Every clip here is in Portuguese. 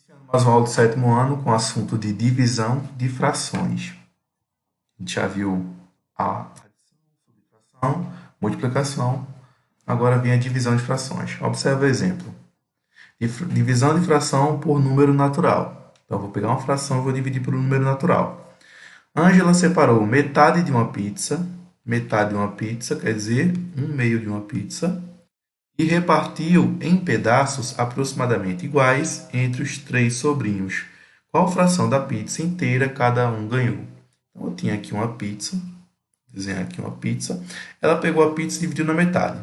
Mais uma aula do sétimo ano com o assunto de divisão de frações. A gente já viu a adição, subtração, multiplicação. Agora vem a divisão de frações. Observe o exemplo. Divisão de fração por número natural. Então, eu vou pegar uma fração e vou dividir por um número natural. Ângela separou metade de uma pizza. Metade de uma pizza quer dizer um meio de uma pizza. E repartiu em pedaços aproximadamente iguais entre os três sobrinhos. Qual fração da pizza inteira cada um ganhou? Então, eu tinha aqui uma pizza, vou desenhar aqui uma pizza. Ela pegou a pizza e dividiu na metade.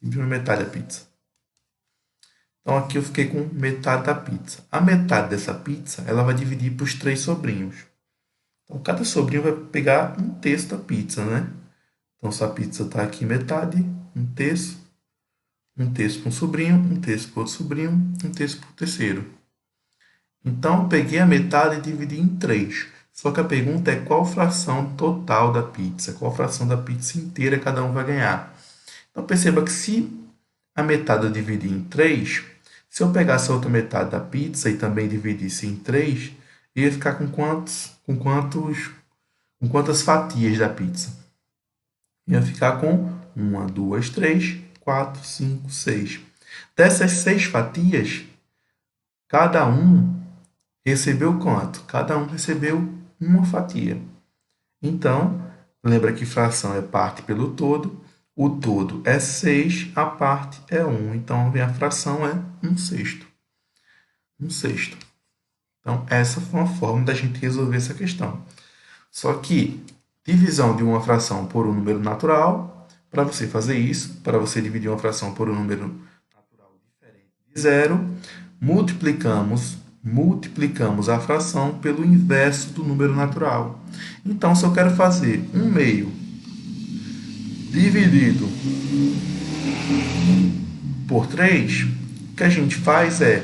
Dividiu na metade a pizza. Então, aqui eu fiquei com metade da pizza. A metade dessa pizza, ela vai dividir para os três sobrinhos. Então, cada sobrinho vai pegar um terço da pizza, né? Então, se a pizza está aqui metade, um terço para um sobrinho, um terço para outro sobrinho, um terço para o terceiro. Então, eu peguei a metade e dividi em 3. Só que a pergunta é qual fração total da pizza, qual fração da pizza inteira cada um vai ganhar. Então, perceba que se a metade eu dividir em 3, se eu pegasse a outra metade da pizza e também dividisse em 3, ia ficar com quantas fatias da pizza? Ia ficar com 1, 2, 3, 4, 5, 6. Dessas 6 fatias, cada um recebeu quanto? Cada um recebeu uma fatia. Então, lembra que fração é parte pelo todo. O todo é 6, a parte é 1. Então, a fração é 1/6. 1/6. Então, essa foi uma forma da gente resolver essa questão. Só que divisão de uma fração por um número natural, para você fazer isso, para você dividir uma fração por um número natural diferente de zero, multiplicamos a fração pelo inverso do número natural. Então, se eu quero fazer 1/2 dividido por 3, o que a gente faz é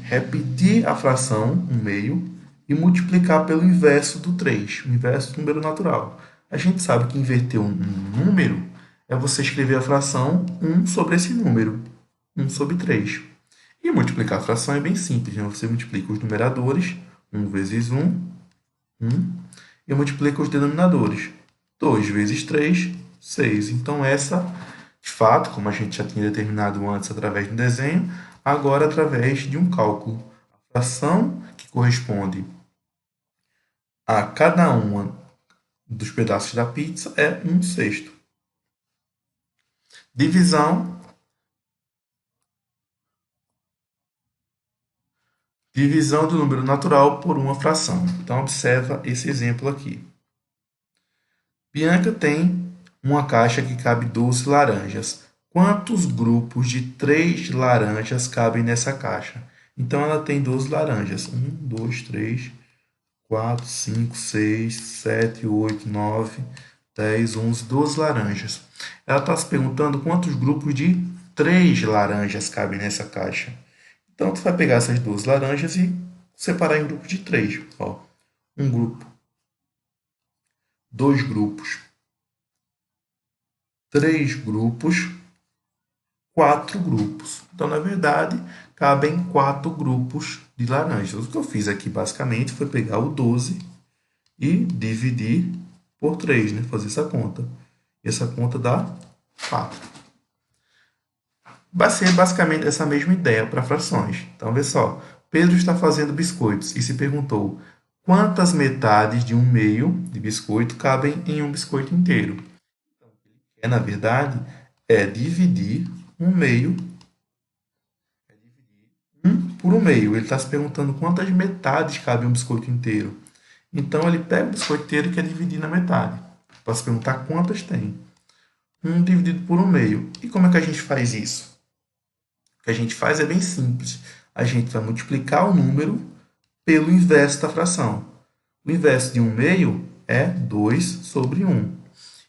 repetir a fração 1/2 e multiplicar pelo inverso do 3, o inverso do número natural. A gente sabe que inverter um número é você escrever a fração 1 sobre esse número, 1 sobre 3. E multiplicar a fração é bem simples, né? Você multiplica os numeradores, 1 vezes 1, 1, e multiplica os denominadores, 2 vezes 3, 6. Então, essa, de fato, como a gente já tinha determinado antes através do desenho, agora através de um cálculo. A fração que corresponde a cada uma dos pedaços da pizza é 1/6. Divisão do número natural por uma fração. Então, observa esse exemplo aqui. Bianca tem uma caixa que cabe 12 laranjas. Quantos grupos de 3 laranjas cabem nessa caixa? Então, ela tem 12 laranjas. 1, 2, 3, 4, 5, 6, 7, 8, 9, 10, 11, 12 laranjas. Ela está se perguntando quantos grupos de 3 laranjas cabem nessa caixa. Então, tu vai pegar essas 12 laranjas e separar em grupos de 3. Ó, um grupo, 2 grupos, 3 grupos, 4 grupos. Então, na verdade, cabem 4 grupos de laranjas. O que eu fiz aqui, basicamente, foi pegar o 12 e dividir por 3, né? Fazer essa conta. Essa conta dá 4. Vai ser basicamente essa mesma ideia para frações. Então, vê só. Pedro está fazendo biscoitos e se perguntou quantas metades de um meio de biscoito cabem em um biscoito inteiro. Então, o que ele quer, na verdade, é dividir um meio por um meio. Ele está se perguntando quantas metades cabem um biscoito inteiro. Então, ele pega o biscoito inteiro e quer dividir na metade. Para se perguntar quantas tem. 1 dividido por um meio. E como é que a gente faz isso? O que a gente faz é bem simples. A gente vai multiplicar o número pelo inverso da fração. O inverso de 1 meio é 2 sobre 1.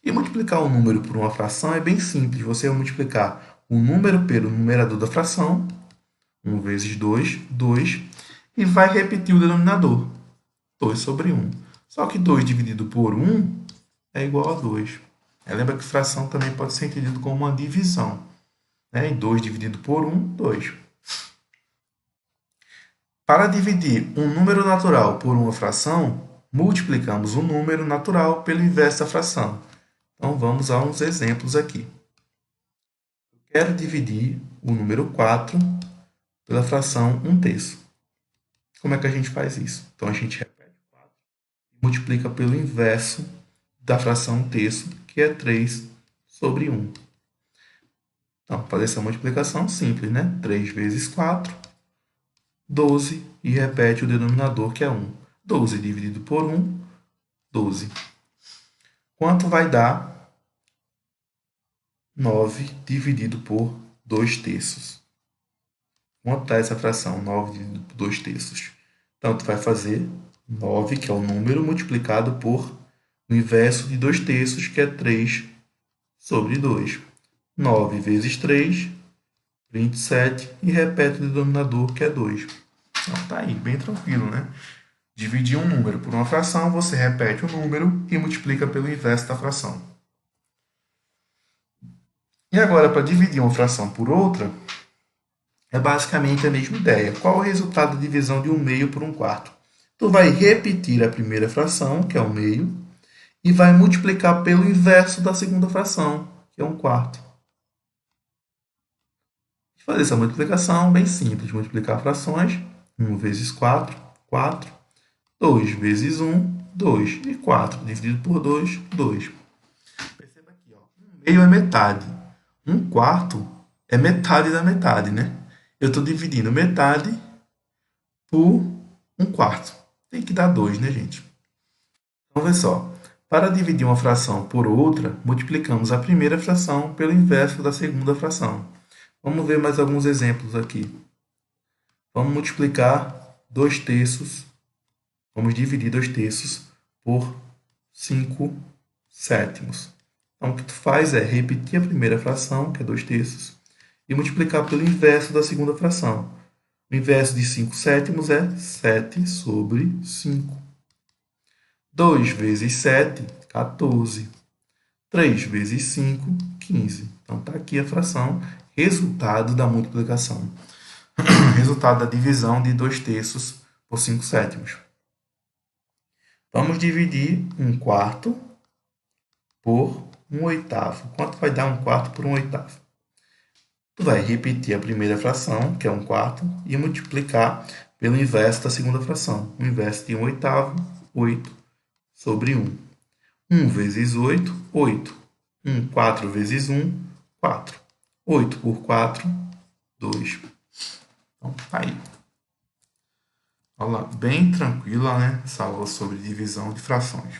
E multiplicar o número por uma fração é bem simples. Você vai multiplicar o número pelo numerador da fração, 1 vezes 2, 2, e vai repetir o denominador, 2 sobre 1. Só que 2 dividido por 1 é igual a 2. Lembra que fração também pode ser entendido como uma divisão. 2 dividido por 1, 2. Para dividir um número natural por uma fração, multiplicamos o número natural pelo inverso da fração. Então, vamos a uns exemplos aqui. Eu quero dividir o número 4 pela fração 1/3. Como é que a gente faz isso? Então, a gente repete 4 e multiplica pelo inverso da fração 1/3, que é 3 sobre 1. Então, fazer essa multiplicação simples, né? 3 vezes 4, 12, e repete o denominador, que é 1. 12 dividido por 1, 12. Quanto vai dar 9 dividido por 2/3? Quanto dá essa fração, 9 dividido por 2/3? Então, tu vai fazer 9, que é o número, multiplicado por o inverso de 2/3, que é 3 sobre 2. 9 vezes 3, 27, e repete o denominador, que é 2. Então, tá aí, bem tranquilo, né? Dividir um número por uma fração, você repete o número e multiplica pelo inverso da fração. E agora, para dividir uma fração por outra, é basicamente a mesma ideia. Qual é o resultado da divisão de 1/2 por 1/4? Tu vai repetir a primeira fração, que é 1/2, e vai multiplicar pelo inverso da segunda fração, que é 1/4. Fazer essa multiplicação bem simples. Multiplicar frações. 1 vezes 4, 4. 2 vezes 1, 2. E 4 dividido por 2, 2. Perceba aqui, ó. 1/2 é metade. 1/4 é metade da metade, né? Eu estou dividindo metade por 1/4. Tem que dar 2, né, gente? Então, vê só. Para dividir uma fração por outra, multiplicamos a primeira fração pelo inverso da segunda fração. Vamos ver mais alguns exemplos aqui. Vamos multiplicar 2/3. Vamos dividir 2/3 por 5/7. Então, o que tu faz é repetir a primeira fração, que é 2/3, e multiplicar pelo inverso da segunda fração. O inverso de 5/7 é 7 sobre 5. 2 vezes 7, 14. 3 vezes 5, 15. Então, está aqui a fração, resultado da multiplicação. Resultado da divisão de 2/3 por 5/7. Vamos dividir 1/4 por 1/8. Quanto vai dar 1/4 por 1/8? Tu vai repetir a primeira fração, que é 1/4, e multiplicar pelo inverso da segunda fração. O inverso de 1/8, 8 sobre 1. 1 vezes 8, 8. 4 vezes 1, 4. 8 por 4, 2. Então, tá aí. Aula bem tranquila, né? Essa aula sobre divisão de frações.